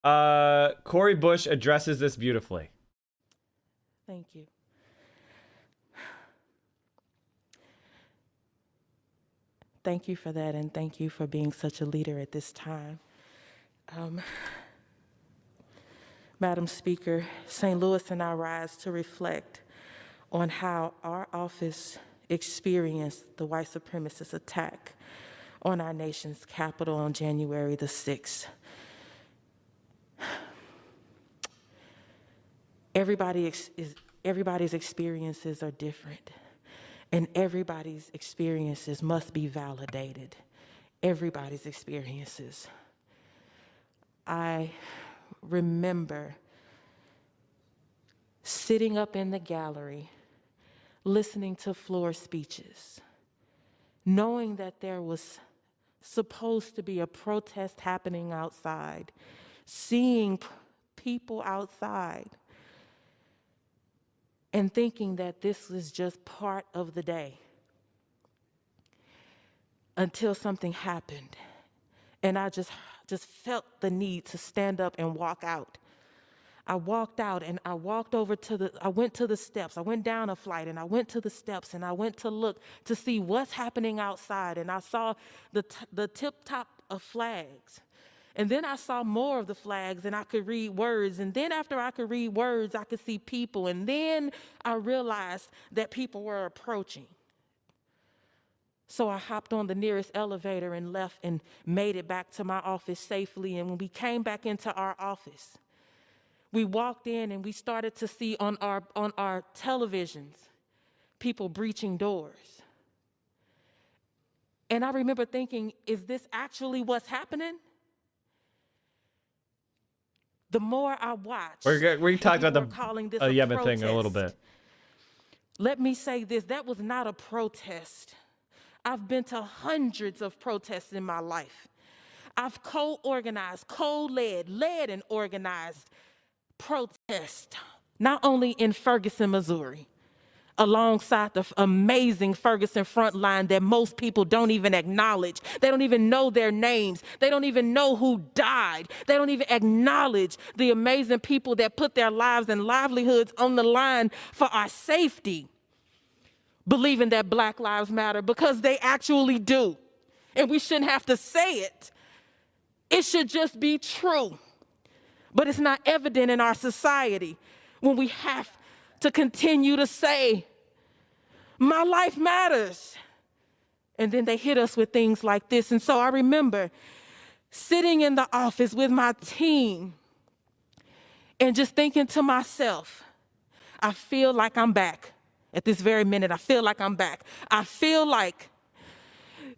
Cori Bush addresses this beautifully. Thank you. Thank you for that, and thank you for being such a leader at this time. Madam Speaker, St. Louis and I rise to reflect on how our office experienced the white supremacist attack on our nation's capital on January the 6th. Everybody's experiences are different, and everybody's experiences must be validated. Everybody's experiences. I remember sitting up in the gallery, listening to floor speeches, knowing that there was supposed to be a protest happening outside, seeing people outside, and thinking that this was just part of the day until something happened. And I just felt the need to stand up and walk out. I walked out and I walked over I went to the steps. I went down a flight and I went to the steps and I went to look to see what's happening outside. And I saw the tip top of flags. And then I saw more of the flags and I could read words. And then after I could read words, I could see people. And then I realized that people were approaching. So I hopped on the nearest elevator and left and made it back to my office safely. And when we came back into our office, we walked in and we started to see on our televisions people breaching doors. And I remember thinking, is this actually what's happening? The more I watched, we talked about the Yemen thing a little bit. Let me say this, that was not a protest. I've been to hundreds of protests in my life. I've co-organized, led and organized protests, not only in Ferguson, Missouri, alongside the amazing Ferguson front line that most people don't even acknowledge. They don't even know their names. They don't even know who died. They don't even acknowledge the amazing people that put their lives and livelihoods on the line for our safety, believing that Black Lives Matter, because they actually do. And we shouldn't have to say it. It should just be true. But it's not evident in our society when we have to continue to say, my life matters. And then they hit us with things like this. And so I remember sitting in the office with my team and just thinking to myself, I feel like I'm back. At this very minute, I feel like I'm back. I feel like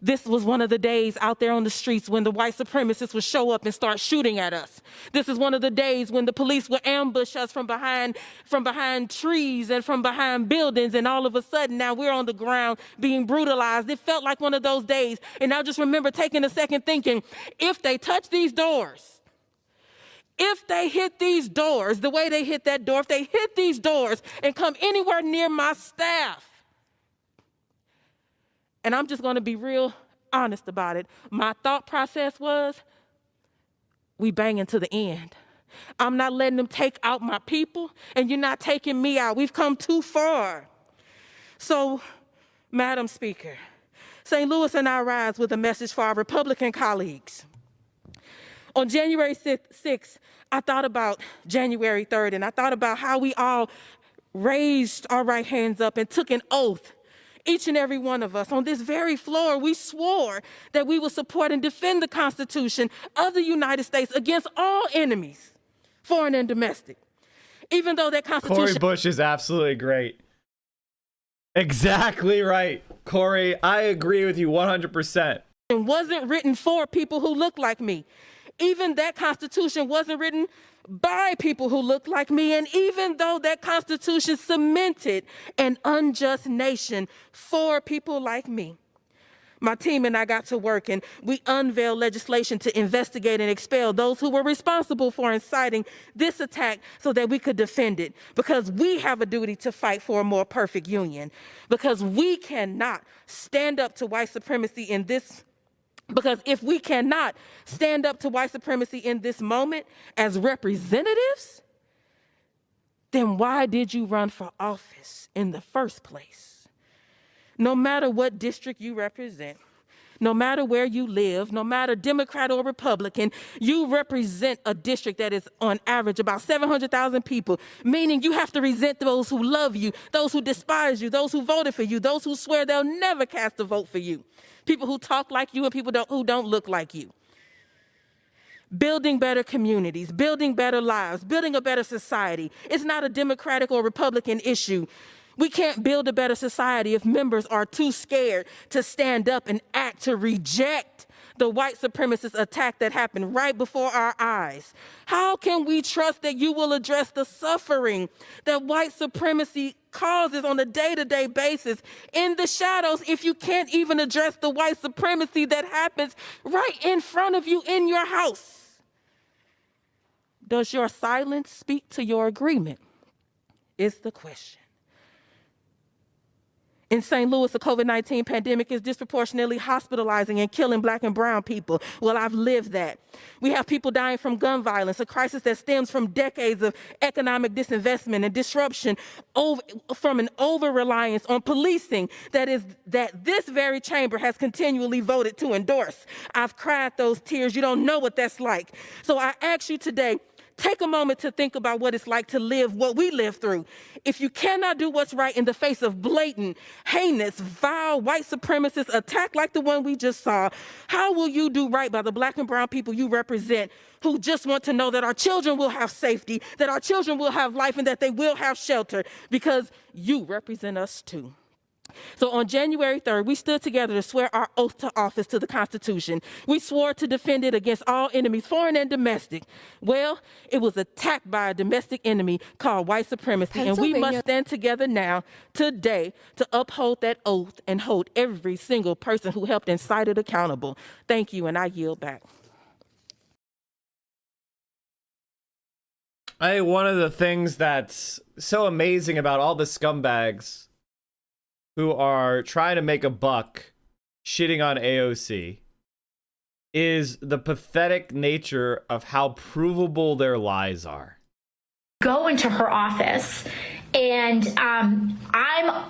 this was one of the days out there on the streets when the white supremacists would show up and start shooting at us. This is one of the days when the police would ambush us from behind trees and from behind buildings, and all of a sudden now we're on the ground being brutalized. It felt like one of those days. And I just remember taking a second thinking, if they touch these doors, if they hit these doors the way they hit that door, if they hit these doors and come anywhere near my staff, and I'm just going to be real honest about it, my thought process was, we banging to the end. I'm not letting them take out my people, and you're not taking me out. We've come too far. So, Madam Speaker, St. Louis and I rise with a message for our Republican colleagues. On January 6th, I thought about January 3rd, and I thought about how we all raised our right hands up and took an oath. Each and every one of us on this very floor, we swore that we would support and defend the Constitution of the United States against all enemies, foreign and domestic. Even though that Constitution— Cori Bush is absolutely great. Exactly right, Cori. I agree with you 100%. It wasn't written for people who look like me. Even that Constitution wasn't written by people who look like me. And even though that Constitution cemented an unjust nation for people like me, my team and I got to work and we unveiled legislation to investigate and expel those who were responsible for inciting this attack so that we could defend it. Because we have a duty to fight for a more perfect union. Because we cannot stand up to white supremacy in this Because if we cannot stand up to white supremacy in this moment as representatives, then why did you run for office in the first place? No matter what district you represent, no matter where you live, no matter Democrat or Republican, you represent a district that is on average about 700,000 people, meaning you have to resent those who love you, those who despise you, those who voted for you, those who swear they'll never cast a vote for you, people who talk like you and people who don't look like you. Building better communities, building better lives, building a better society. It's not a Democratic or Republican issue. We can't build a better society if members are too scared to stand up and act to reject the white supremacist attack that happened right before our eyes. How can we trust that you will address the suffering that white supremacy causes on a day-to-day basis in the shadows if you can't even address the white supremacy that happens right in front of you in your house? Does your silence speak to your agreement? Is the question. In St. Louis, the COVID-19 pandemic is disproportionately hospitalizing and killing Black and brown people. Well, I've lived that. We have people dying from gun violence, a crisis that stems from decades of economic disinvestment and disruption from an over-reliance on policing that this very chamber has continually voted to endorse. I've cried those tears. You don't know what that's like. So I ask you today, take a moment to think about what it's like to live what we live through. If you cannot do what's right in the face of blatant, heinous, vile, white supremacist attack like the one we just saw, how will you do right by the Black and brown people you represent who just want to know that our children will have safety, that our children will have life, and that they will have shelter? Because you represent us too. So on January 3rd, we stood together to swear our oath to office to the Constitution. We swore to defend it against all enemies, foreign and domestic. Well, it was attacked by a domestic enemy called white supremacy, and we must stand together now, today, to uphold that oath and hold every single person who helped incite it accountable. Thank you, and I yield back. One of the things that's so amazing about all the scumbags who are trying to make a buck shitting on AOC is the pathetic nature of how provable their lies are. Go into her office and I'm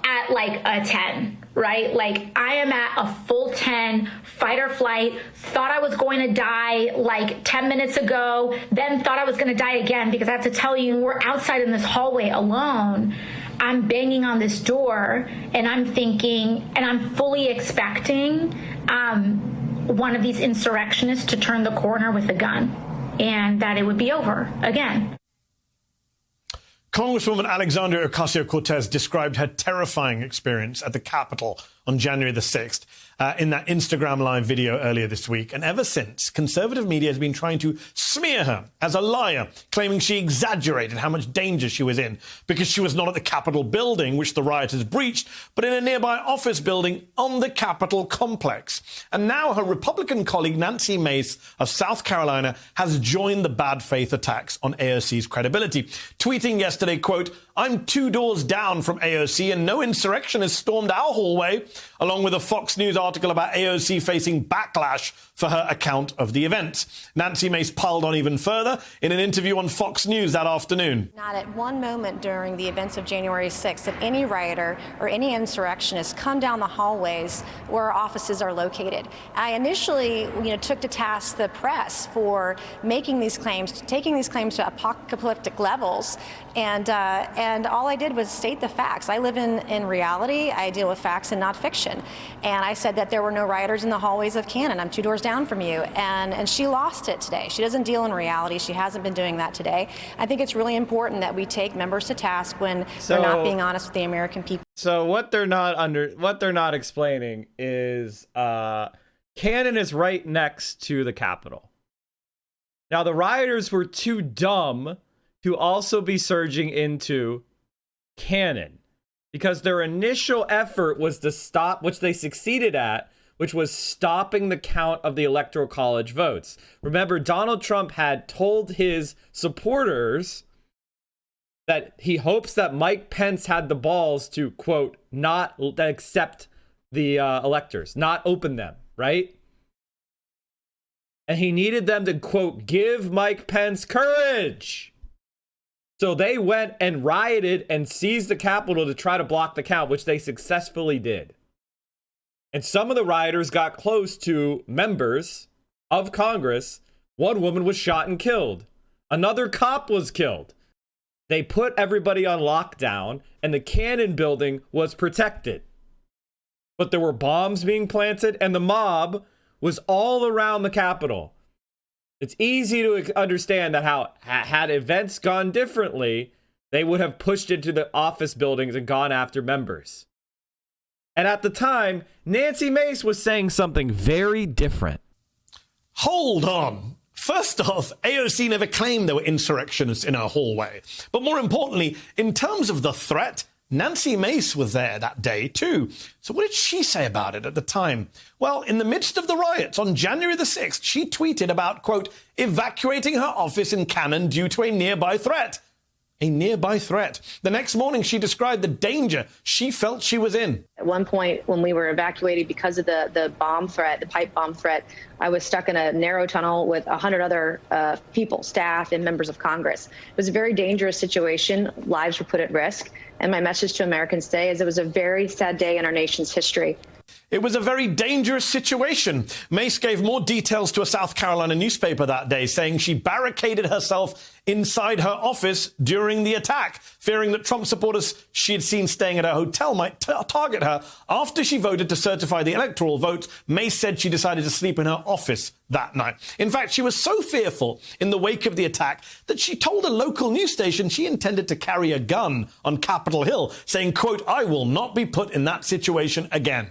at like a 10, right? Like I am at a full 10, fight or flight, thought I was going to die like 10 minutes ago, then thought I was going to die again, because I have to tell you, we're outside in this hallway alone. I'm banging on this door and I'm thinking, and I'm fully expecting one of these insurrectionists to turn the corner with a gun and that it would be over again. Congresswoman Alexandria Ocasio-Cortez described her terrifying experience at the Capitol on January the 6th in that Instagram Live video earlier this week. And ever since, conservative media has been trying to smear her as a liar, claiming she exaggerated how much danger she was in because she was not at the Capitol building, which the rioters breached, but in a nearby office building on the Capitol complex. And now her Republican colleague Nancy Mace of South Carolina has joined the bad faith attacks on AOC's credibility, tweeting yesterday, quote, "I'm 2 doors down from AOC and no insurrectionist stormed our hallway," along with a Fox News article about AOC facing backlash for her account of the event. Nancy Mace piled on even further in an interview on Fox News that afternoon. Not at one moment during the events of January 6th did any rioter or any insurrectionist come down the hallways where our offices are located. I initially, took to task the press for making these claims, taking these claims to apocalyptic levels, and all I did was state the facts. I live in reality. I deal with facts and not fiction. And I said that there were no rioters in the hallways of Cannon. I'm 2 doors down from you. And she lost it today. She doesn't deal in reality. She hasn't been doing that today. I think it's really important that we take members to task when they're not being honest with the American people. So what they're not explaining is Cannon is right next to the Capitol. Now the rioters were too dumb to also be surging into Cannon, because their initial effort was to stop, which they succeeded at, which was stopping the count of the Electoral College votes. Remember, Donald Trump had told his supporters that he hopes that Mike Pence had the balls to, quote, not accept the electors, not open them, right? And he needed them to, quote, give Mike Pence courage. So they went and rioted and seized the Capitol to try to block the count, which they successfully did. And some of the rioters got close to members of Congress. One woman was shot and killed. Another cop was killed. They put everybody on lockdown, and the Cannon building was protected. But there were bombs being planted, and the mob was all around the Capitol. It's easy to understand that how had events gone differently, they would have pushed into the office buildings and gone after members. And at the time, Nancy Mace was saying something very different. Hold on. First off, AOC never claimed there were insurrectionists in her hallway. But more importantly, in terms of the threat, Nancy Mace was there that day too. So what did she say about it at the time? Well, in the midst of the riots on January the 6th, she tweeted about, quote, evacuating her office in Cannon due to a nearby threat. A nearby threat. The next morning, she described the danger she felt she was in. At one point, when we were evacuated because of the bomb threat, the pipe bomb threat, I was stuck in a narrow tunnel with 100 other people, staff and members of Congress. It was a very dangerous situation. Lives were put at risk. And my message to Americans today is it was a very sad day in our nation's history. It was a very dangerous situation. Mace gave more details to a South Carolina newspaper that day, saying she barricaded herself inside her office during the attack, fearing that Trump supporters she had seen staying at her hotel might target her. After she voted to certify the electoral vote, Mace said she decided to sleep in her office that night. In fact, she was so fearful in the wake of the attack that she told a local news station she intended to carry a gun on Capitol Hill, saying, quote, I will not be put in that situation again.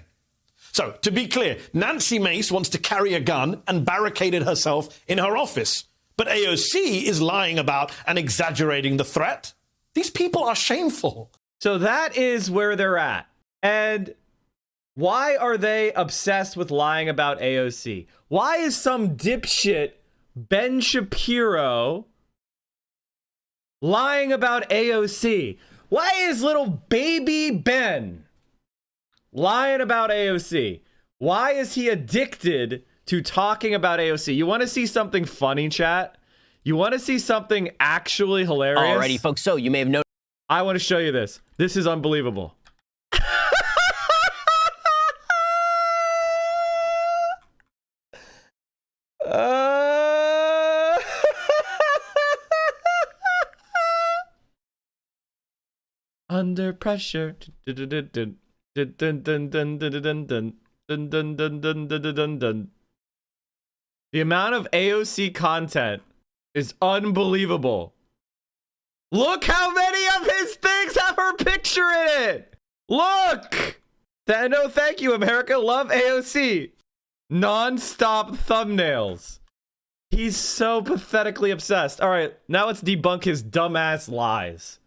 So, to be clear, Nancy Mace wants to carry a gun and barricaded herself in her office. But AOC is lying about and exaggerating the threat. These people are shameful. So that is where they're at. And why are they obsessed with lying about AOC? Why is some dipshit Ben Shapiro lying about AOC? Why is little baby Ben lying about AOC? Why is he addicted to talking about AOC? You want to see something funny, chat? You want to see something actually hilarious? Alrighty, folks. So you may have noticed. I want to show you this. This is unbelievable. Under pressure. The amount of AOC content is unbelievable. Look how many of his things have her picture in it. Look. No, thank you, America. Love AOC. Non-stop thumbnails. He's so pathetically obsessed. All right, now let's debunk his dumbass lies.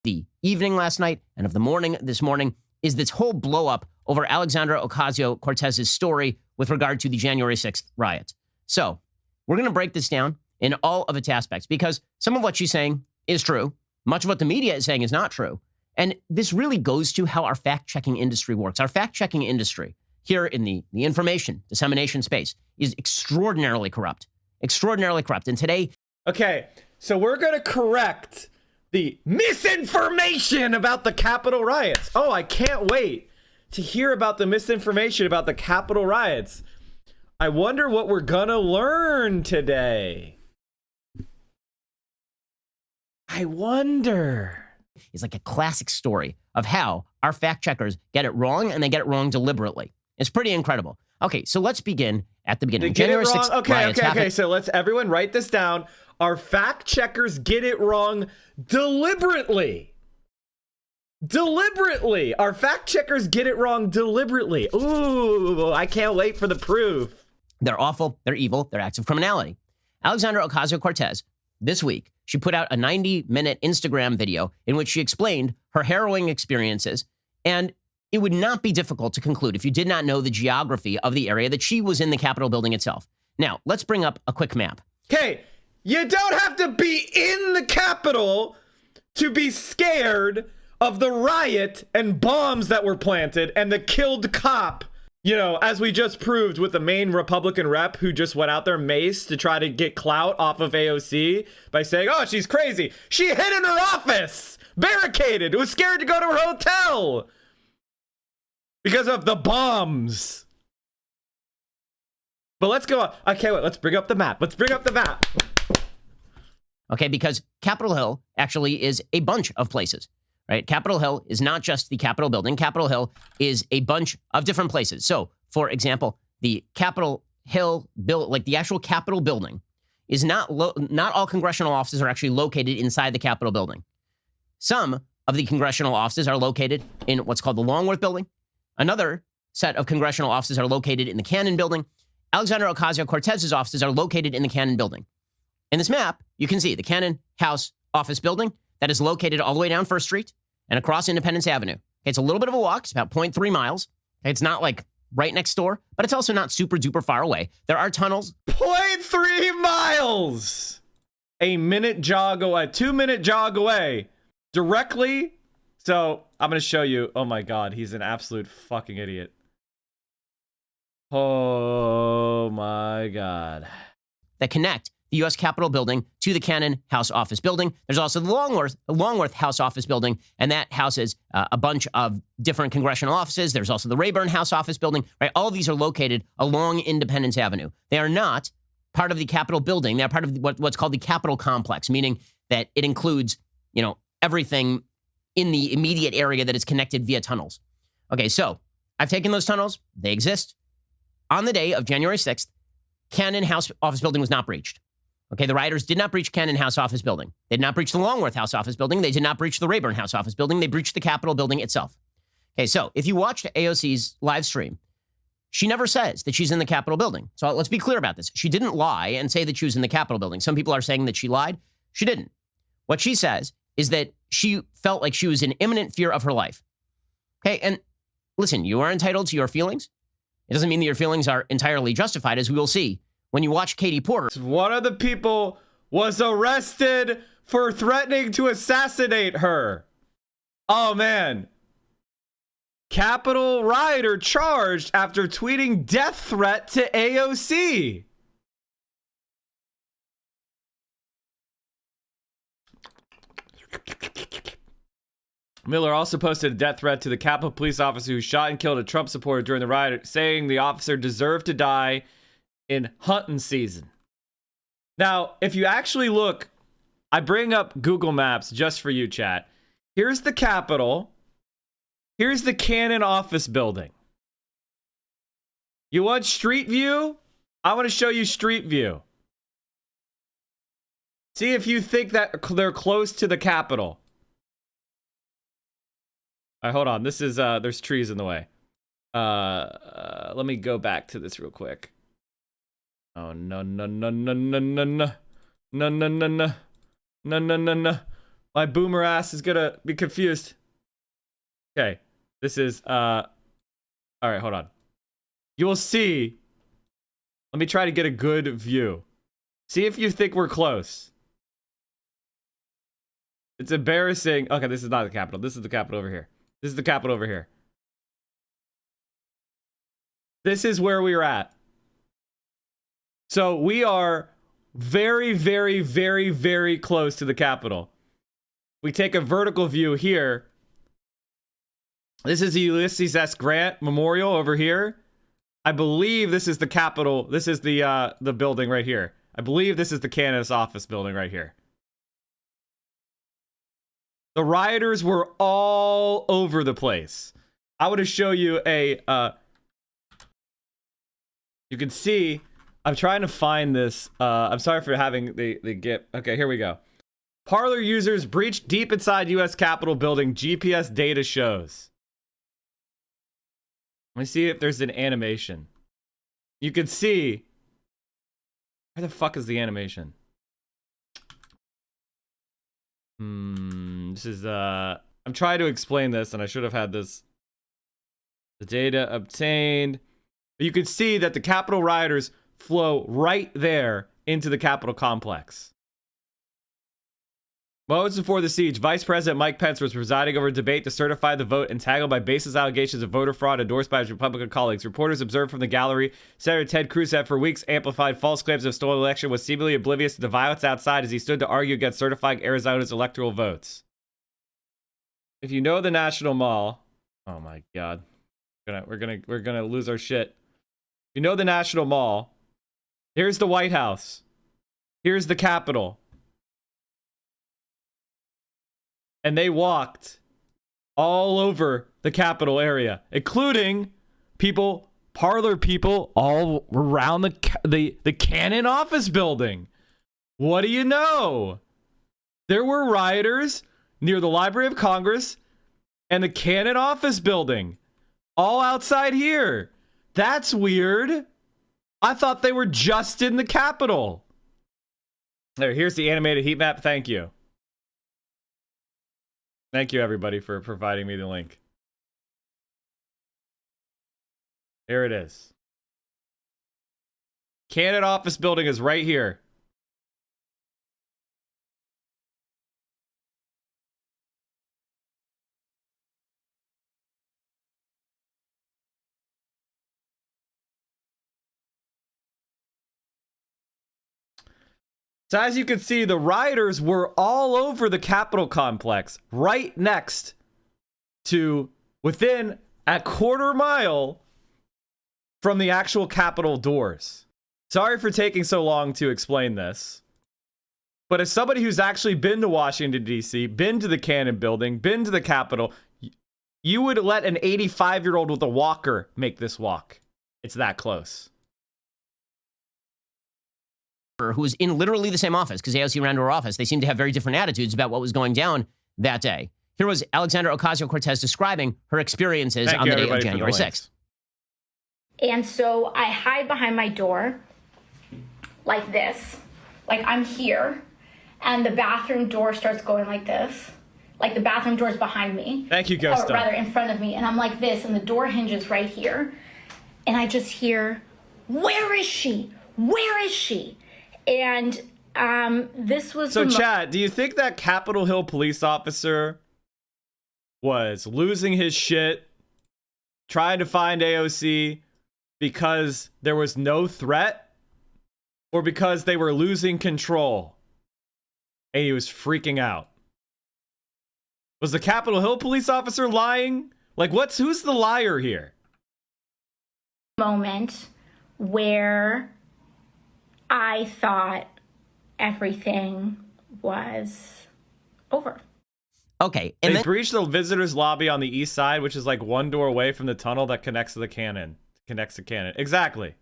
The evening last night and of the morning this morning is this whole blow up over Alexandra Ocasio-Cortez's story with regard to the January 6th riots. So we're going to break this down in all of its aspects because some of what she's saying is true. Much of what the media is saying is not true. And this really goes to how our fact-checking industry works. Our fact-checking industry here in the information dissemination space is extraordinarily corrupt. Extraordinarily corrupt. And today... Okay, so we're going to correct the misinformation about the Capitol riots. Oh, I can't wait to hear about the misinformation about the Capitol riots. I wonder what we're gonna learn today. I wonder. It's like a classic story of how our fact checkers get it wrong, and they get it wrong deliberately. It's pretty incredible. Okay, so let's begin at the beginning. January 6th Okay. So let's everyone write this down. Our fact checkers get it wrong deliberately. Deliberately. Our fact checkers get it wrong deliberately. Ooh, I can't wait for the proof. They're awful. They're evil. They're acts of criminality. Alexandra Ocasio-Cortez, this week, she put out a 90-minute Instagram video in which she explained her harrowing experiences. And it would not be difficult to conclude if you did not know the geography of the area that she was in the Capitol building itself. Now, let's bring up a quick map. Okay, you don't have to be in the Capitol to be scared of the riot and bombs that were planted and the killed cop You know, as we just proved with the main Republican rep who just went out there maced to try to get clout off of AOC by saying, oh, she's crazy. She hid in her office, barricaded, was scared to go to her hotel because of the bombs. But let's go on. Okay, wait, let's bring up the map. Let's bring up the map. Okay, because Capitol Hill actually is a bunch of places. Right? Capitol Hill is not just the Capitol building. Capitol Hill is a bunch of different places. So, for example, the Capitol Hill like the actual Capitol building is not all congressional offices are actually located inside the Capitol building. Some of the congressional offices are located in what's called the Longworth building. Another set of congressional offices are located in the Cannon building. Alexandria Ocasio-Cortez's offices are located in the Cannon building. In this map, you can see the Cannon House office building that is located all the way down First Street and across Independence Avenue. It's a little bit of a walk. It's about 0.3 miles. It's not like right next door, but it's also not super duper far away. There are tunnels. 0.3 miles. A 2-minute jog away. Directly. So I'm going to show you. Oh my God. He's an absolute fucking idiot. Oh my God. That connect the U.S. Capitol building to the Cannon House office building. There's also the Longworth House office building, and that houses a bunch of different congressional offices. There's also the Rayburn House office building, right? All of these are located along Independence Avenue. They are not part of the Capitol building. They're part of what's called the Capitol complex, meaning that it includes, you know, everything in the immediate area that is connected via tunnels. Okay, so I've taken those tunnels. They exist. On the day of January 6th, Cannon House office building was not breached. Okay, the rioters did not breach Cannon House office building. They did not breach the Longworth House office building. They did not breach the Rayburn House office building. They breached the Capitol building itself. Okay, so if you watched AOC's live stream, she never says that she's in the Capitol building. So let's be clear about this. She didn't lie and say that she was in the Capitol building. Some people are saying that she lied. She didn't. What she says is that she felt like she was in imminent fear of her life. Okay, and listen, you are entitled to your feelings. It doesn't mean that your feelings are entirely justified, as we will see when you watch Katie Porter. One of the people was arrested for threatening to assassinate her. Oh, man. Capitol rioter charged after tweeting death threat to AOC. Miller also posted a death threat to the Capitol police officer who shot and killed a Trump supporter during the riot, saying the officer deserved to die in hunting season. Now, if you actually look, I bring up Google Maps just for you, chat. Here's the Capitol. Here's the Cannon office building. You want street view? I want to show you street view. See if you think that they're close to the Capitol. All right, hold on. This is, there's trees in the way. Let me go back to this real quick. Oh, no. My boomer ass is gonna be confused. Okay, this is, all right, hold on. You will see. Let me try to get a good view. See if you think we're close. It's embarrassing. Okay, this is not the Capitol. This is the Capitol over here. This is the Capitol over here. This is where we are at. So we are very, very, very, very close to the Capitol. We take a vertical view here. This is the Ulysses S. Grant Memorial over here. I believe this is the Capitol. This is the building right here. I believe this is the Candace office building right here. The rioters were all over the place. I want to show you a, you can see, I'm trying to find this. I'm sorry for having the GIF. Okay, here we go. Parler users breached deep inside U.S. Capitol building, GPS data shows. Let me see if there's an animation. You can see. Where the fuck is the animation? This is, I'm trying to explain this, and I should have had this. The data obtained. But you can see that the Capitol rioters flow right there into the Capitol complex. Moments before the siege, Vice President Mike Pence was presiding over a debate to certify the vote entangled by baseless allegations of voter fraud endorsed by his Republican colleagues. Reporters observed from the gallery Senator Ted Cruz had for weeks amplified false claims of stolen election, was seemingly oblivious to the violence outside as he stood to argue against certifying Arizona's electoral votes. If you know the National Mall, oh my God, we're gonna lose our shit. If you know the National Mall, here's the White House, here's the Capitol. And they walked all over the Capitol area, including people, parlor people, all around the Cannon office building. What do you know? There were rioters near the Library of Congress and the Cannon office building, all outside here. That's weird. I thought they were just in the Capitol. There, here's the animated heat map. Thank you. Thank you, everybody, for providing me the link. Here it is. Cannon office building is right here. So as you can see, the rioters were all over the Capitol complex, right next to, within a quarter mile from the actual Capitol doors. Sorry for taking so long to explain this, but as somebody who's actually been to Washington, D.C., been to the Cannon building, been to the Capitol, you would let an 85-year-old with a walker make this walk. It's that close. Who was in literally the same office, because AOC ran to her office. They seemed to have very different attitudes about what was going down that day. Here was Alexandra Ocasio-Cortez describing her experiences on the day of January 6th. And so I hide behind my door like this, like I'm here, and the bathroom door starts going like this. Like the bathroom door's behind me. Thank you, Ghost. Or rather, in front of me. And I'm like this, and the door hinges right here. And I just hear, "Where is she? Where is she?" And this was so. Chad, do you think that Capitol Hill police officer was losing his shit, trying to find AOC because there was no threat, or because they were losing control and he was freaking out? Was the Capitol Hill police officer lying? Like, who's the liar here? Moment where I thought everything was over. Okay. And they breached the visitors lobby on the east side, which is like one door away from the tunnel that connects to the Cannon. Exactly.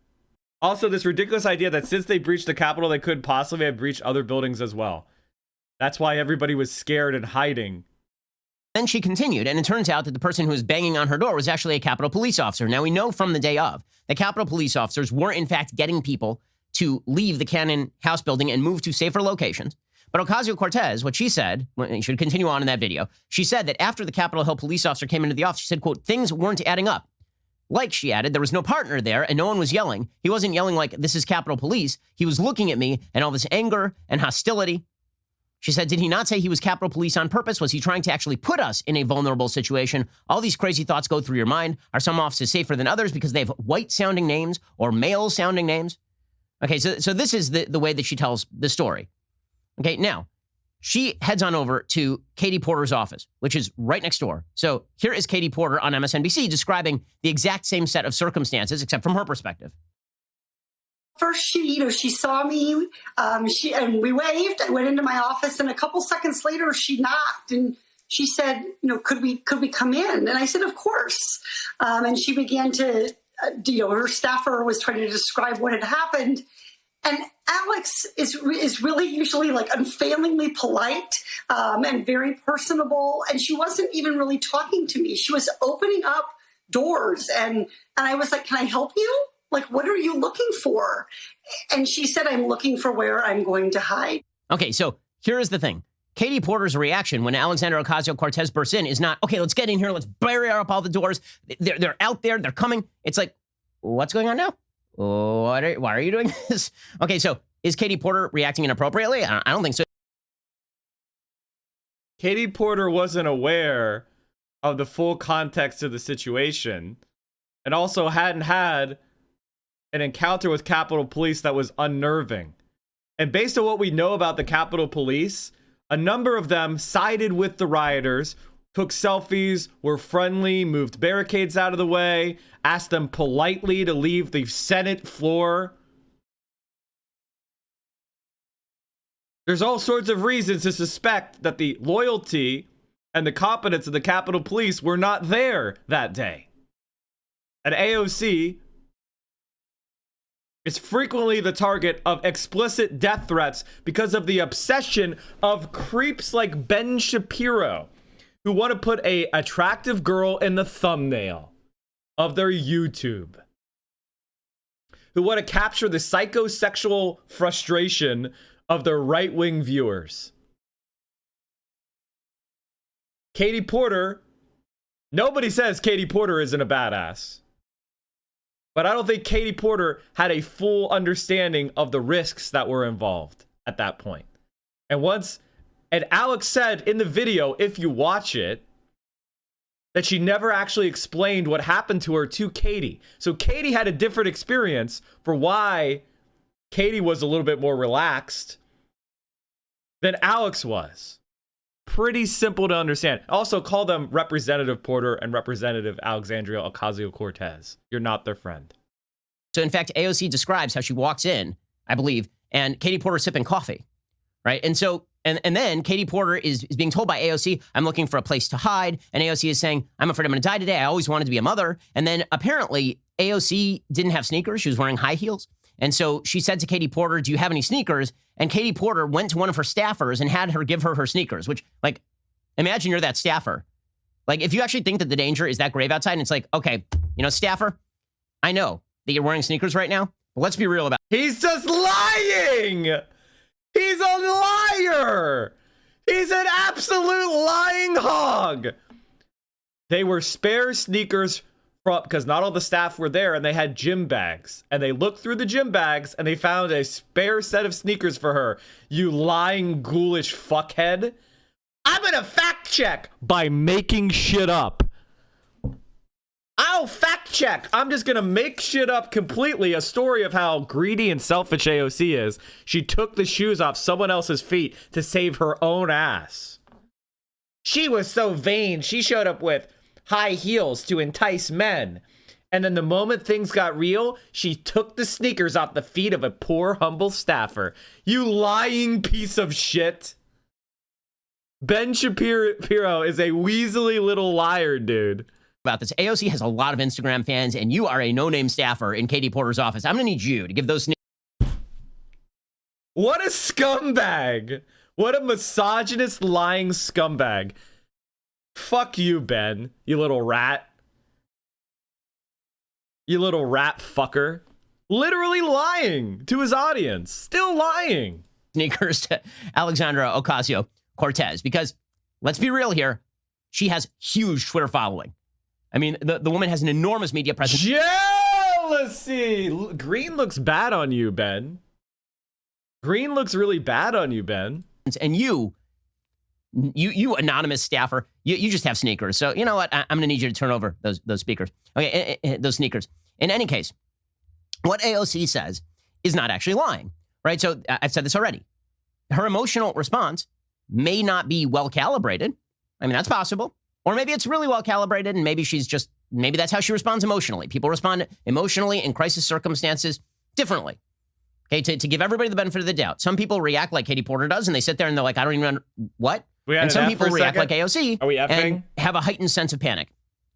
Also, this ridiculous idea that since they breached the Capitol, they could possibly have breached other buildings as well. That's why everybody was scared and hiding. Then she continued, and it turns out that the person who was banging on her door was actually a Capitol police officer. Now, we know from the day of that Capitol police officers were, in fact, getting people to leave the Cannon House building and move to safer locations. But Ocasio-Cortez, what she said, you should continue on in that video, she said that after the Capitol Hill police officer came into the office, she said, quote, "Things weren't adding up." Like, she added, there was no partner there and no one was yelling. He wasn't yelling like, "This is Capitol Police." He was looking at me and all this anger and hostility. She said, did he not say he was Capitol Police on purpose? Was he trying to actually put us in a vulnerable situation? All these crazy thoughts go through your mind. Are some offices safer than others because they have white-sounding names or male-sounding names? Okay, so this is the way that she tells the story. Okay, now, she heads on over to Katie Porter's office, which is right next door. So here is Katie Porter on MSNBC describing the exact same set of circumstances, except from her perspective. First, she saw me, and we waved. I went into my office, and a couple seconds later, she knocked, and she said, could we come in? And I said, of course. And she began to, her staffer was trying to describe what had happened. And Alex is really usually like unfailingly polite and very personable. And she wasn't even really talking to me. She was opening up doors. And I was like, can I help you? Like, what are you looking for? And she said, I'm looking for where I'm going to hide. Okay, so here is the thing. Katie Porter's reaction when Alexandra Ocasio-Cortez bursts in is not, okay, let's get in here, let's barrier up all the doors. They're out there, they're coming. It's like, what's going on now? Why are you doing this? Okay, so is Katie Porter reacting inappropriately? I don't think so. Katie Porter wasn't aware of the full context of the situation and also hadn't had an encounter with Capitol Police that was unnerving. And based on what we know about the Capitol Police, a number of them sided with the rioters, took selfies, were friendly, moved barricades out of the way, asked them politely to leave the Senate floor. There's all sorts of reasons to suspect that the loyalty and the competence of the Capitol Police were not there that day. And AOC is frequently the target of explicit death threats because of the obsession of creeps like Ben Shapiro, who want to put an attractive girl in the thumbnail of their YouTube, who want to capture the psychosexual frustration of their right-wing viewers. Katie Porter, nobody says Katie Porter isn't a badass. But I don't think Katie Porter had a full understanding of the risks that were involved at that point. And Alex said in the video, if you watch it, that she never actually explained what happened to her to Katie. So Katie had a different experience for why Katie was a little bit more relaxed than Alex was. Pretty simple to understand. Also, call them Representative Porter and Representative Alexandria Ocasio-Cortez. You're not their friend. So, in fact, AOC describes how she walks in, I believe, and Katie Porter sipping coffee, right? And so, and then Katie Porter is being told by AOC, I'm looking for a place to hide. And AOC is saying, I'm afraid I'm going to die today. I always wanted to be a mother. And then apparently AOC didn't have sneakers. She was wearing high heels. And so she said to Katie Porter, do you have any sneakers? And Katie Porter went to one of her staffers and had her give her sneakers, which, like, imagine you're that staffer. Like, if you actually think that the danger is that grave outside, and it's like, okay, you know, staffer, I know that you're wearing sneakers right now, but let's be real about it. He's just lying! He's a liar! He's an absolute lying hog! They were spare sneakers because not all the staff were there, and they had gym bags. And they looked through the gym bags, and they found a spare set of sneakers for her. You lying, ghoulish fuckhead. I'm gonna fact check by making shit up. I'll fact check. I'm just gonna make shit up completely. A story of how greedy and selfish AOC is. She took the shoes off someone else's feet to save her own ass. She was so vain. She showed up with high heels to entice men. And then the moment things got real, she took the sneakers off the feet of a poor, humble staffer. You lying piece of shit. Ben Shapiro is a weaselly little liar, dude. About this, AOC has a lot of Instagram fans, and you are a no-name staffer in Katie Porter's office. I'm going to need you to give those What a scumbag. What a misogynist, lying scumbag. Fuck you, Ben, you little rat. You little rat fucker. Literally lying to his audience. Still lying. Sneakers to Alexandra Ocasio-Cortez, because let's be real here, she has huge Twitter following. I mean, the woman has an enormous media presence. Jealousy! Green looks bad on you, Ben. Green looks really bad on you, Ben. And you anonymous staffer, you just have sneakers. So you know what? I'm going to need you to turn over those speakers. Okay, those sneakers. In any case, what AOC says is not actually lying, right? So I've said this already. Her emotional response may not be well calibrated. I mean, that's possible. Or maybe it's really well calibrated, and maybe that's how she responds emotionally. People respond emotionally in crisis circumstances differently. Okay, to give everybody the benefit of the doubt. Some people react like Katie Porter does, and they sit there and they're like, I don't even know what. And some people react like AOC and have a heightened sense of panic.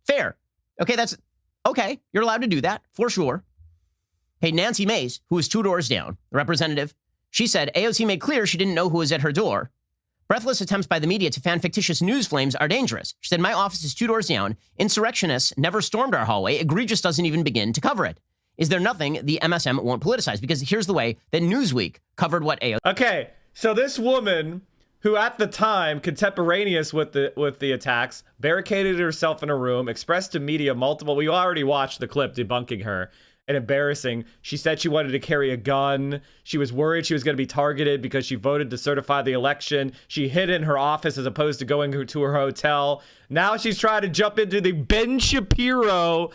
Fair. Okay, that's okay. You're allowed to do that, for sure. Hey, Nancy Mace, who is 2 doors down, the representative, she said AOC made clear she didn't know who was at her door. Breathless attempts by the media to fan fictitious news flames are dangerous. She said, my office is 2 doors down. Insurrectionists never stormed our hallway. Egregious doesn't even begin to cover it. Is there nothing the MSM won't politicize? Because here's the way that Newsweek covered what AOC. Okay, so this woman, who at the time, contemporaneous with the attacks, barricaded herself in a room, expressed to media we already watched the clip debunking her, and embarrassing. She said she wanted to carry a gun. She was worried she was going to be targeted because she voted to certify the election. She hid in her office as opposed to going to her hotel. Now she's trying to jump into the Ben Shapiro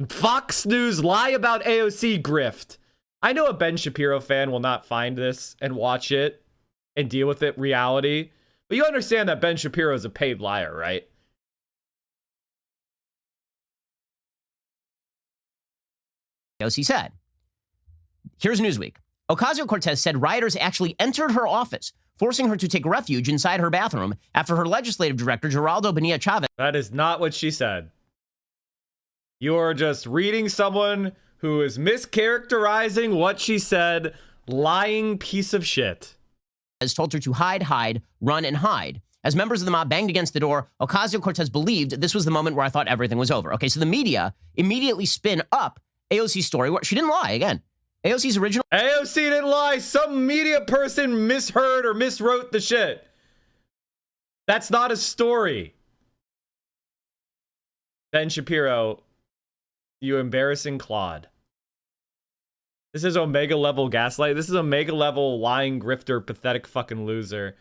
Fox News lie about AOC grift. I know a Ben Shapiro fan will not find this and watch it and deal with it reality. But you understand that Ben Shapiro is a paid liar, right? AOC said. Here's Newsweek. Ocasio-Cortez said rioters actually entered her office, forcing her to take refuge inside her bathroom after her legislative director, Geraldo Bonilla Chavez. That is not what she said. You're just reading someone who is mischaracterizing what she said. Lying piece of shit. Has told her to hide, run, and hide. As members of the mob banged against the door, Ocasio-Cortez believed this was the moment where I thought everything was over. Okay, so the media immediately spin up AOC's story. She didn't lie, again. AOC's original... AOC didn't lie. Some media person misheard or miswrote the shit. That's not a story. Ben Shapiro, you embarrassing clod. This is Omega level gaslight. This is Omega level lying grifter, pathetic fucking loser.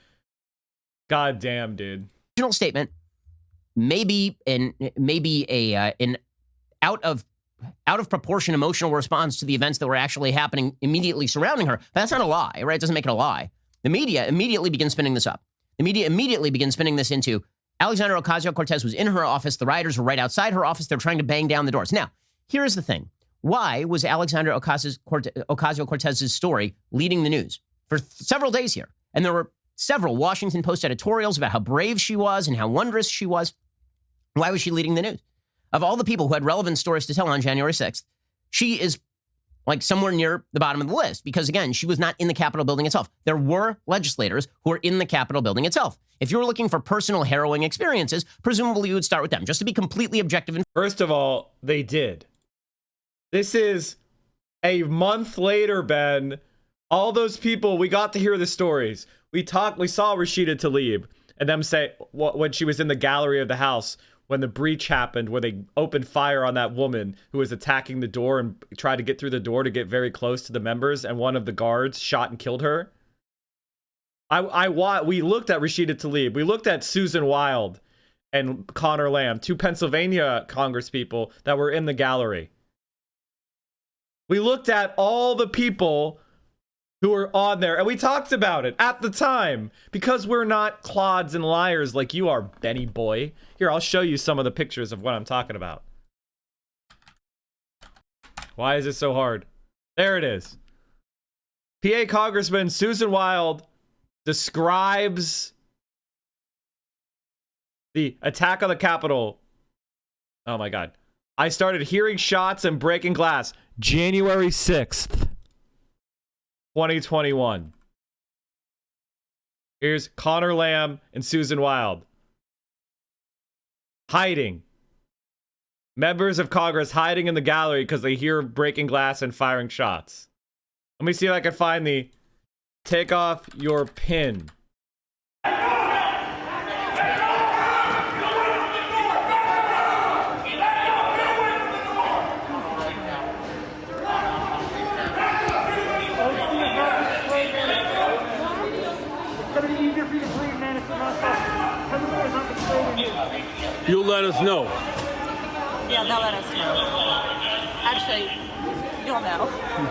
God damn, dude. Original statement maybe an out of proportion emotional response to the events that were actually happening immediately surrounding her. But that's not a lie, right? It doesn't make it a lie. The media immediately begins spinning this up. The media immediately begins spinning this into Alexandra Ocasio-Cortez was in her office. The rioters were right outside her office. They're trying to bang down the doors. Now, here's the thing. Why was Alexandra Ocasio-Cortez's story leading the news for several days here? And there were several Washington Post editorials about how brave she was and how wondrous she was. Why was she leading the news? Of all the people who had relevant stories to tell on January 6th, she is like somewhere near the bottom of the list because, again, she was not in the Capitol building itself. There were legislators who were in the Capitol building itself. If you were looking for personal harrowing experiences, presumably you would start with them, just to be completely objective. First of all, they did. This is a month later, Ben. All those people, we got to hear the stories. We saw Rashida Tlaib and them say when she was in the gallery of the House, when the breach happened, where they opened fire on that woman who was attacking the door and tried to get through the door to get very close to the members, and one of the guards shot and killed her. We looked at Rashida Tlaib. We looked at Susan Wild and Connor Lamb, two Pennsylvania congresspeople that were in the gallery. We looked at all the people who were on there, and we talked about it at the time because we're not clods and liars like you are, Benny boy. Here, I'll show you some of the pictures of what I'm talking about. Why is it so hard? There it is. PA Congressman Susan Wild describes the attack on the Capitol. Oh my God. I started hearing shots and breaking glass. January 6th, 2021. Here's Connor Lamb and Susan Wild. Hiding. Members of Congress hiding in the gallery because they hear breaking glass and firing shots. Let me see if I can find the take off your pin. You'll let us know. Yeah, they'll let us know. Actually, you'll know.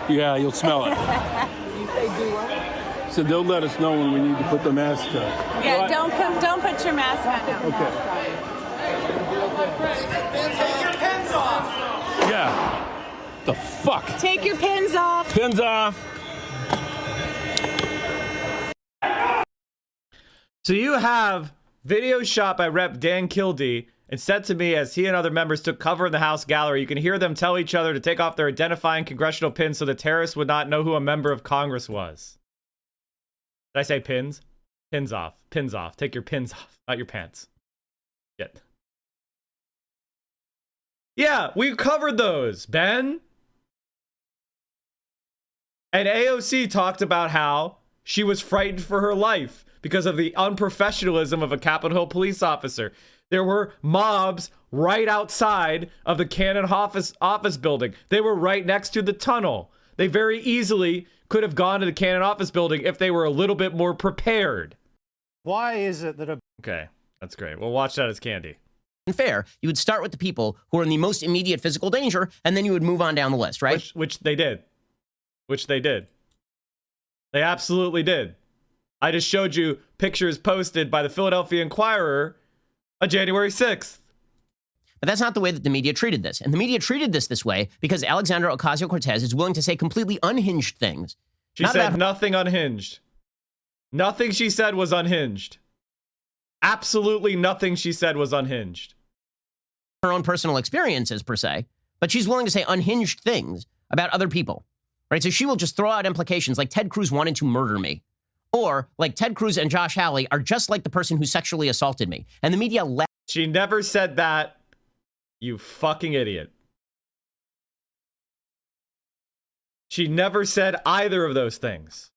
Yeah, you'll smell it. You say do what? So they'll let us know when we need to put the mask on. Yeah, what? Don't put your mask on now. Okay. Take your pins off. Yeah. The fuck? Take your pins off. Pins off. So you have video shot by Rep. Dan Kildee and sent to me as he and other members took cover in the House gallery. You can hear them tell each other to take off their identifying congressional pins so the terrorists would not know who a member of Congress was. Did I say pins? Pins off. Pins off. Take your pins off. Not your pants. Shit. Yeah, we covered those, Ben. And AOC talked about how she was frightened for her life because of the unprofessionalism of a Capitol Hill police officer. There were mobs right outside of the Cannon office building. They were right next to the tunnel. They very easily could have gone to the Cannon office building if they were a little bit more prepared. Why is it that Okay, that's great. We'll watch that as candy. Fair, you would start with the people who are in the most immediate physical danger, and then you would move on down the list, right? Which they did. They absolutely did. I just showed you pictures posted by the Philadelphia Inquirer on January 6th. But that's not the way that the media treated this. And the media treated this way because Alexandra Ocasio-Cortez is willing to say completely unhinged things. She said nothing unhinged. Nothing she said was unhinged. Absolutely nothing she said was unhinged. Her own personal experiences, per se, but she's willing to say unhinged things about other people, right? So she will just throw out implications like Ted Cruz wanted to murder me, or like Ted Cruz and Josh Hawley are just like the person who sexually assaulted me. And the media She never said that, you fucking idiot. She never said either of those things.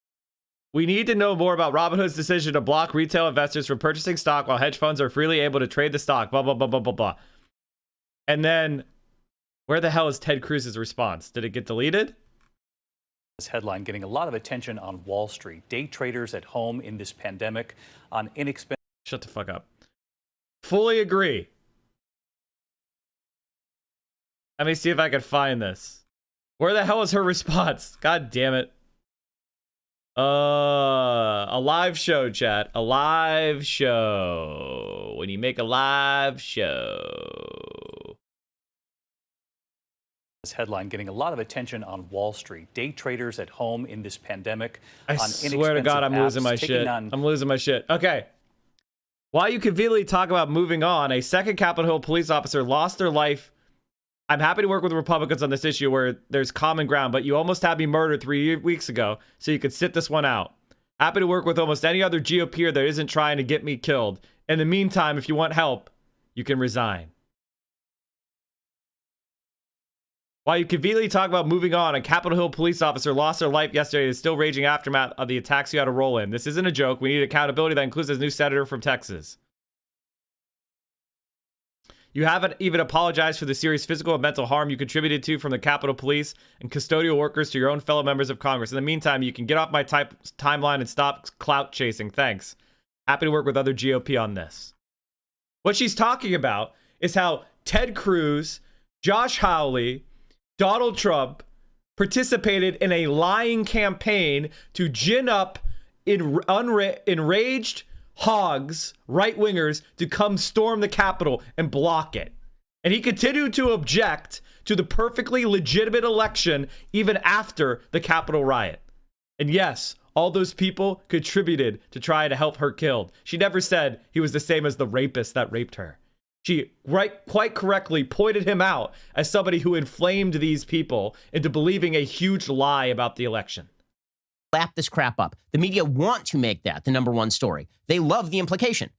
We need to know more about Robinhood's decision to block retail investors from purchasing stock while hedge funds are freely able to trade the stock, blah, blah, blah, blah, blah, blah. And then, where the hell is Ted Cruz's response? Did it get deleted? This headline getting a lot of attention on Wall Street. Day traders at home in this pandemic on inexpensive... Shut the fuck up. Fully agree. Let me see if I can find this. Where the hell is her response? God damn it. A live show, chat. A live show. When you make a live show. This headline getting a lot of attention on Wall Street. Day traders at home in this pandemic. I swear to God, I'm losing my shit. I'm losing my shit. Okay. While you conveniently talk about moving on, a second Capitol Hill police officer lost their life. I'm happy to work with Republicans on this issue where there's common ground, but you almost had me murdered 3 weeks ago, so you could sit this one out. Happy to work with almost any other GOPer that isn't trying to get me killed. In the meantime, if you want help, you can resign. While you conveniently talk about moving on, a Capitol Hill police officer lost their life yesterday and is still raging aftermath of the attacks you had to roll in. This isn't a joke. We need accountability that includes this new senator from Texas. You haven't even apologized for the serious physical and mental harm you contributed to from the Capitol Police and custodial workers to your own fellow members of Congress. In the meantime, you can get off my timeline and stop clout chasing. Thanks. Happy to work with other GOP on this. What she's talking about is how Ted Cruz, Josh Hawley, Donald Trump participated in a lying campaign to gin up enraged hogs, right-wingers, to come storm the Capitol and block it. And he continued to object to the perfectly legitimate election even after the Capitol riot. And yes, all those people contributed to try to help her killed. She never said he was the same as the rapist that raped her. She quite correctly pointed him out as somebody who inflamed these people into believing a huge lie about the election. Lap this crap up. The media want to make that the number one story. They love the implication,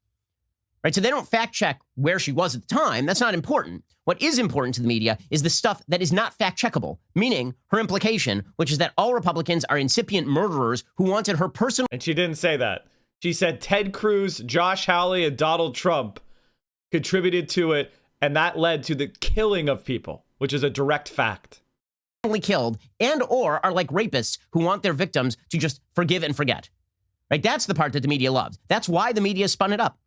right? So they don't fact check where she was at the time. That's not important. What is important to the media is the stuff that is not fact checkable, meaning her implication, which is that all Republicans are incipient murderers who wanted her personal. And she didn't say that. She said Ted Cruz, Josh Hawley, and Donald Trump contributed to it, and that led to the killing of people, which is a direct fact. Killed and or are like rapists who want their victims to just forgive and forget. Right? That's the part that the media loves. That's why the media spun it up.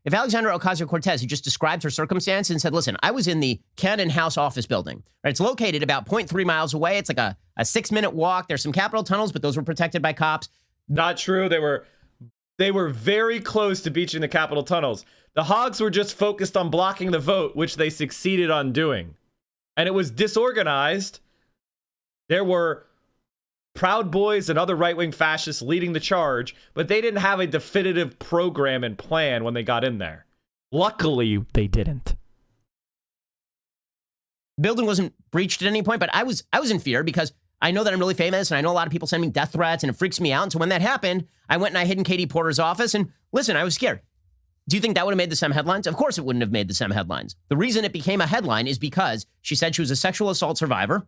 If Alexandra Ocasio-Cortez had just described her circumstance and said, listen, I was in the Cannon House office building. Right? It's located about 0.3 miles away. It's like a 6-minute walk. There's some Capitol tunnels, but those were protected by cops. Not true. They were very close to breaching the Capitol tunnels. The hogs were just focused on blocking the vote, which they succeeded on doing. And it was disorganized. There were Proud Boys and other right-wing fascists leading the charge, but they didn't have a definitive program and plan when they got in there. Luckily, they didn't. The building wasn't breached at any point, but I was in fear because I know that I'm really famous and I know a lot of people send me death threats and it freaks me out. And so when that happened, I went and I hid in Katie Porter's office and listen, I was scared. Do you think that would have made the SEM headlines? Of course it wouldn't have made the SEM headlines. The reason it became a headline is because she said she was a sexual assault survivor.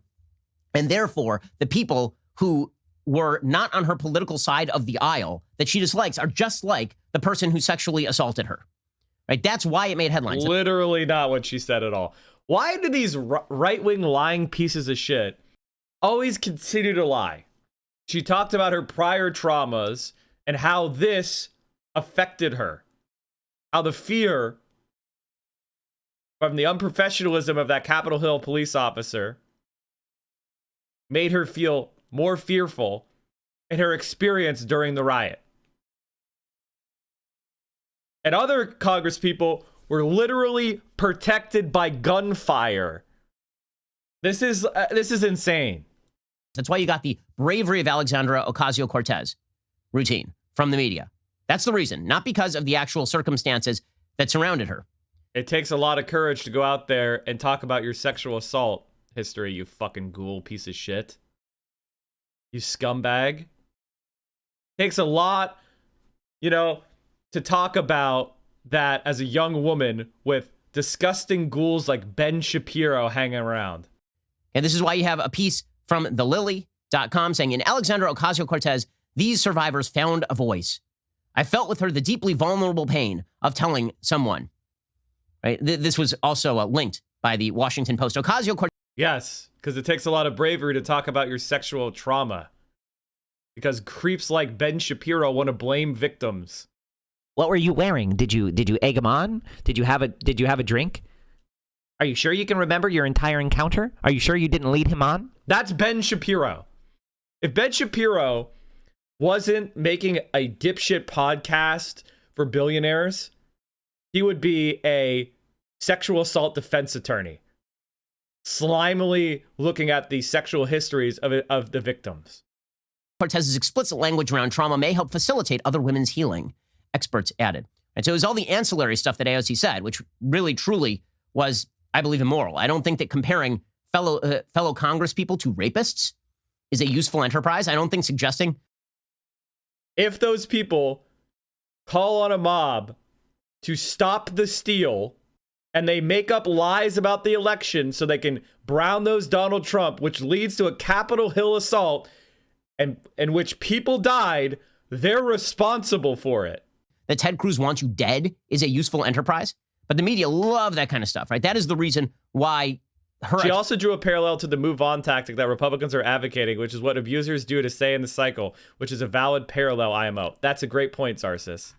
And therefore, the people who were not on her political side of the aisle that she dislikes are just like the person who sexually assaulted her. right? That's why it made headlines. Literally not what she said at all. Why do these right-wing lying pieces of shit always continue to lie? She talked about her prior traumas and how this affected her. How the fear from the unprofessionalism of that Capitol Hill police officer made her feel more fearful in her experience during the riot. And other Congress people were literally protected by gunfire. This is insane. That's why you got the bravery of Alexandra Ocasio-Cortez routine from the media. That's the reason, not because of the actual circumstances that surrounded her. It takes a lot of courage to go out there and talk about your sexual assault history, you fucking ghoul piece of shit. You scumbag. Takes a lot, to talk about that as a young woman with disgusting ghouls like Ben Shapiro hanging around. And this is why you have a piece from thelily.com saying, in Alexandra Ocasio-Cortez, these survivors found a voice. I felt with her the deeply vulnerable pain of telling someone. Right? This was also linked by the Washington Post. Ocasio-Cortez. Yes, because it takes a lot of bravery to talk about your sexual trauma. Because creeps like Ben Shapiro want to blame victims. What were you wearing? Did you egg him on? Did you have a drink? Are you sure you can remember your entire encounter? Are you sure you didn't lead him on? That's Ben Shapiro. If Ben Shapiro wasn't making a dipshit podcast for billionaires, he would be a sexual assault defense attorney, slimily looking at the sexual histories of the victims. Cortez's explicit language around trauma may help facilitate other women's healing, experts added. And so it was all the ancillary stuff that AOC said, which really, truly was, I believe, immoral. I don't think that comparing fellow Congress people to rapists is a useful enterprise. I don't think suggesting. If those people call on a mob to stop the steal and they make up lies about the election so they can brown those Donald Trump, which leads to a Capitol Hill assault and in which people died, they're responsible for it. That Ted Cruz wants you dead is a useful enterprise. But the media love that kind of stuff, right? That is the reason why She also drew a parallel to the move on tactic that Republicans are advocating, which is what abusers do to stay in the cycle, which is a valid parallel, IMO. That's a great point, Sarsis.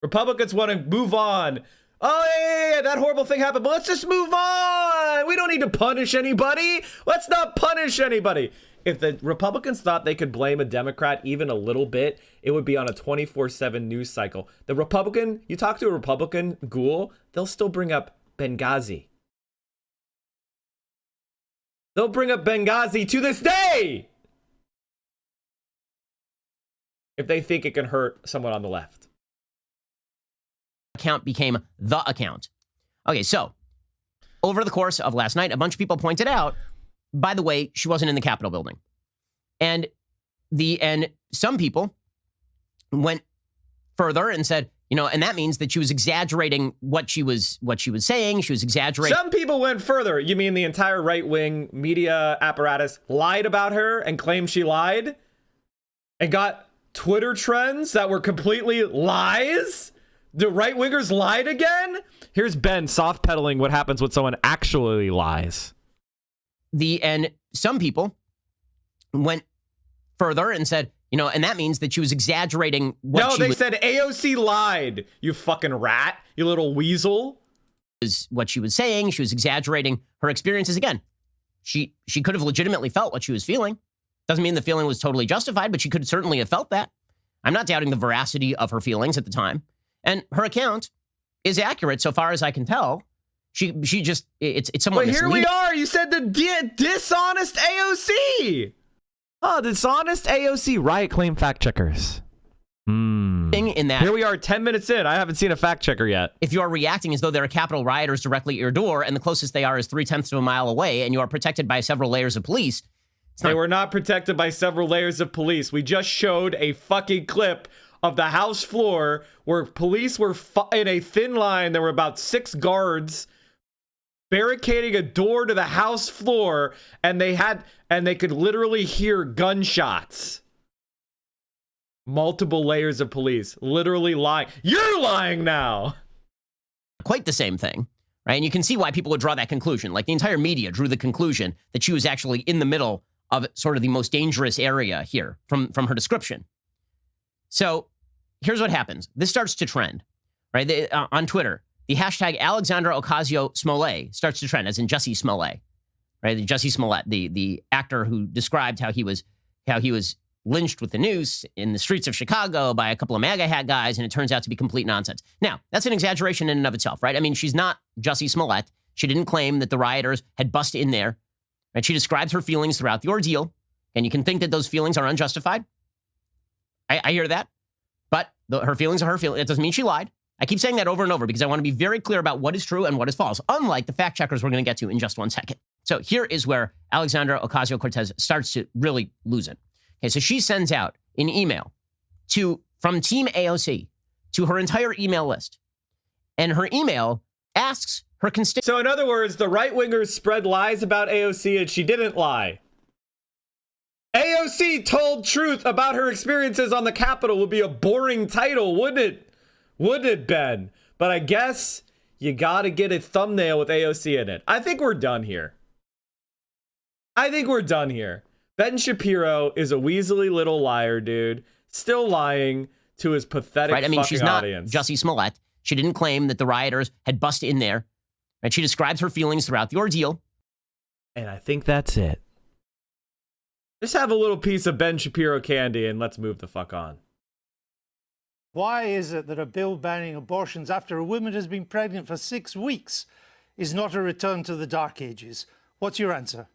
Republicans want to move on. Oh, yeah, that horrible thing happened, but let's just move on. We don't need to punish anybody. Let's not punish anybody. If the Republicans thought they could blame a Democrat even a little bit, it would be on a 24/7 news cycle. The Republican, you talk to a Republican ghoul, they'll still bring up Benghazi. They'll bring up Benghazi to this day if they think it can hurt someone on the left. Account became the account. Okay, so over the course of last night, a bunch of people pointed out, by the way, she wasn't in the Capitol building. And some people went further and said, and that means that she was exaggerating what she was saying. She was exaggerating. Some people went further. You mean the entire right-wing media apparatus lied about her and claimed she lied and got Twitter trends that were completely lies? The right-wingers lied again? Here's Ben soft-pedaling what happens when someone actually lies. And some people went further and said, and that means that she was exaggerating what they said AOC lied, you fucking rat, you little weasel. Is what she was saying. She was exaggerating her experiences. Again, she could have legitimately felt what she was feeling. Doesn't mean the feeling was totally justified, but she could certainly have felt that. I'm not doubting the veracity of her feelings at the time. And her account is accurate so far as I can tell. She just, it's somewhat But here misleading. we are. You said the dishonest AOC. Oh, dishonest AOC. Riot claim fact checkers. In that, here we are 10 minutes in. I haven't seen a fact checker yet. If you are reacting as though there are Capitol rioters directly at your door and the closest they are is 0.3 of a mile away and you are protected by several layers of police. They were not protected by several layers of police. We just showed a fucking clip of the House floor where police were in a thin line. There were about 6 guards barricading a door to the House floor, and they could literally hear gunshots. Multiple layers of police literally lying. You're lying now. quite the same thing, right? And you can see why people would draw that conclusion. Like the entire media drew the conclusion that she was actually in the middle of sort of the most dangerous area here from her description. So here's what happens. This starts to trend, right? On Twitter, the hashtag Alexandra Ocasio-Smollett starts to trend, as in Jussie Smollett, right? Jussie Smollett, the actor who described how he was lynched with the noose in the streets of Chicago by a couple of MAGA hat guys, and it turns out to be complete nonsense. Now, that's an exaggeration in and of itself, right? I mean, she's not Jussie Smollett. She didn't claim that the rioters had busted in there, right? She describes her feelings throughout the ordeal, and you can think that those feelings are unjustified. I hear that, but her feelings are her feelings. It doesn't mean she lied. I keep saying that over and over because I want to be very clear about what is true and what is false, unlike the fact checkers we're going to get to in just 1 second. So here is where Alexandra Ocasio-Cortez starts to really lose it. Okay, so she sends out an email from Team AOC to her entire email list. And her email asks her constituents. So in other words, the right-wingers spread lies about AOC and she didn't lie. AOC told truth about her experiences on the Capitol would be a boring title, wouldn't it? Wouldn't it, Ben? But I guess you got to get a thumbnail with AOC in it. I think we're done here. Ben Shapiro is a weaselly little liar, dude. Still lying to his pathetic right? I mean, she's not audience. Jussie Smollett. She didn't claim that the rioters had busted in there. Right? She describes her feelings throughout the ordeal. And I think that's it. Just have a little piece of Ben Shapiro candy and let's move the fuck on. Why is it that a bill banning abortions after a woman has been pregnant for 6 weeks is not a return to the Dark Ages? What's your answer?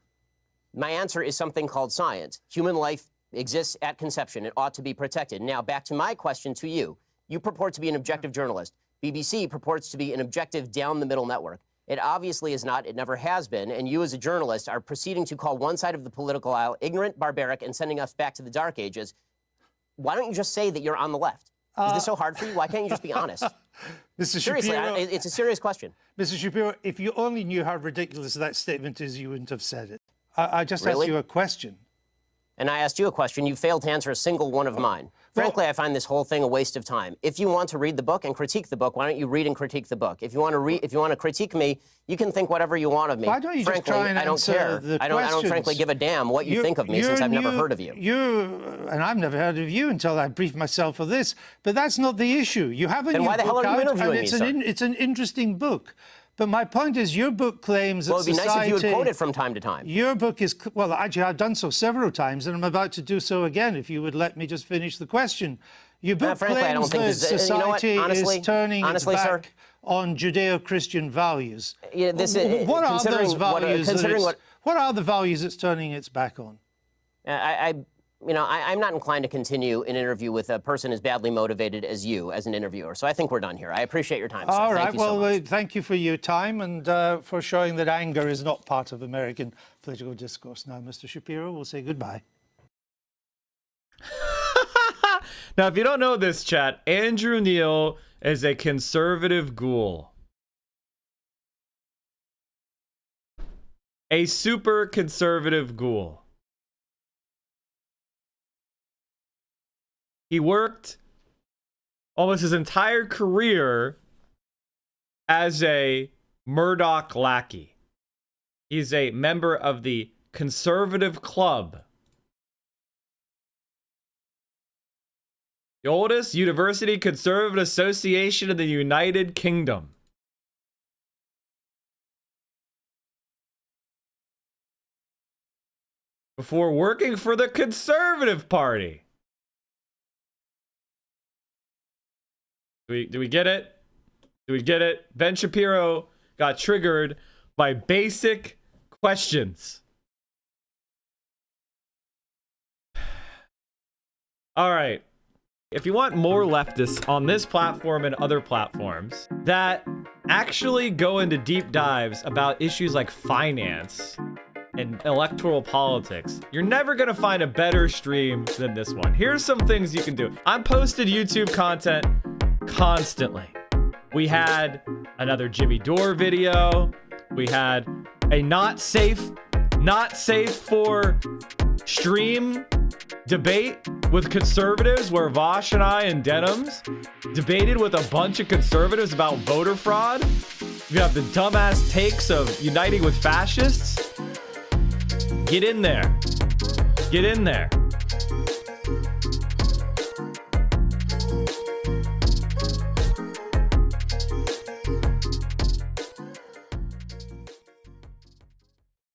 My answer is something called science. Human life exists at conception. It ought to be protected. Now, back to my question to you. You purport to be an objective journalist. BBC purports to be an objective down-the-middle network. It obviously is not. It never has been. And you as a journalist are proceeding to call one side of the political aisle ignorant, barbaric, and sending us back to the Dark Ages. Why don't you just say that you're on the left? Is this so hard for you? Why can't you just be honest? Mr. Seriously, Shapiro, it's a serious question. Mr. Shapiro, if you only knew how ridiculous that statement is, you wouldn't have said it. I just asked you a question. And I asked you a question. You failed to answer a single one of mine. Frankly, I find this whole thing a waste of time. If you want to read the book and critique the book, why don't you read and critique the book? If you want to critique me, you can think whatever you want of me. Why don't you frankly, just try and I don't answer care. the I don't questions? frankly give a damn what you think of me since I've never heard of you. And I've never heard of you until I briefed myself for this. But that's not the issue. You have a then new why the hell book are you out, interviewing and me, it's an interesting book. But my point is, your book claims well, that it'd be society... nice if you would quote it from time to time. Your book is... Well, actually, I've done so several times, and I'm about to do so again, if you would let me just finish the question. Your book frankly, I don't claims think that society you know honestly, is turning its back sir, on Judeo-Christian values. Yeah, what are those values? What are the values it's turning its back on? I'm not inclined to continue an interview with a person as badly motivated as you as an interviewer. So I think we're done here. I appreciate your time, sir. All right. Thank you so much. Thank you for your time and for showing that anger is not part of American political discourse. Now, Mr. Shapiro, we'll say goodbye. Now, if you don't know this, chat, Andrew Neil is a conservative ghoul. A super conservative ghoul. He worked almost his entire career as a Murdoch lackey. He's a member of the Conservative Club. The oldest university conservative association in the United Kingdom. Before working for the Conservative Party. Do we get it? Do we get it? Ben Shapiro got triggered by basic questions. All right. If you want more leftists on this platform and other platforms that actually go into deep dives about issues like finance and electoral politics, you're never going to find a better stream than this one. Here's some things you can do. I posted YouTube content constantly. We had another Jimmy Dore video. We had a not safe for stream debate with conservatives where Vosh and I in denims debated with a bunch of conservatives about voter fraud. You have the dumbass takes of uniting with fascists. Get in there. Get in there.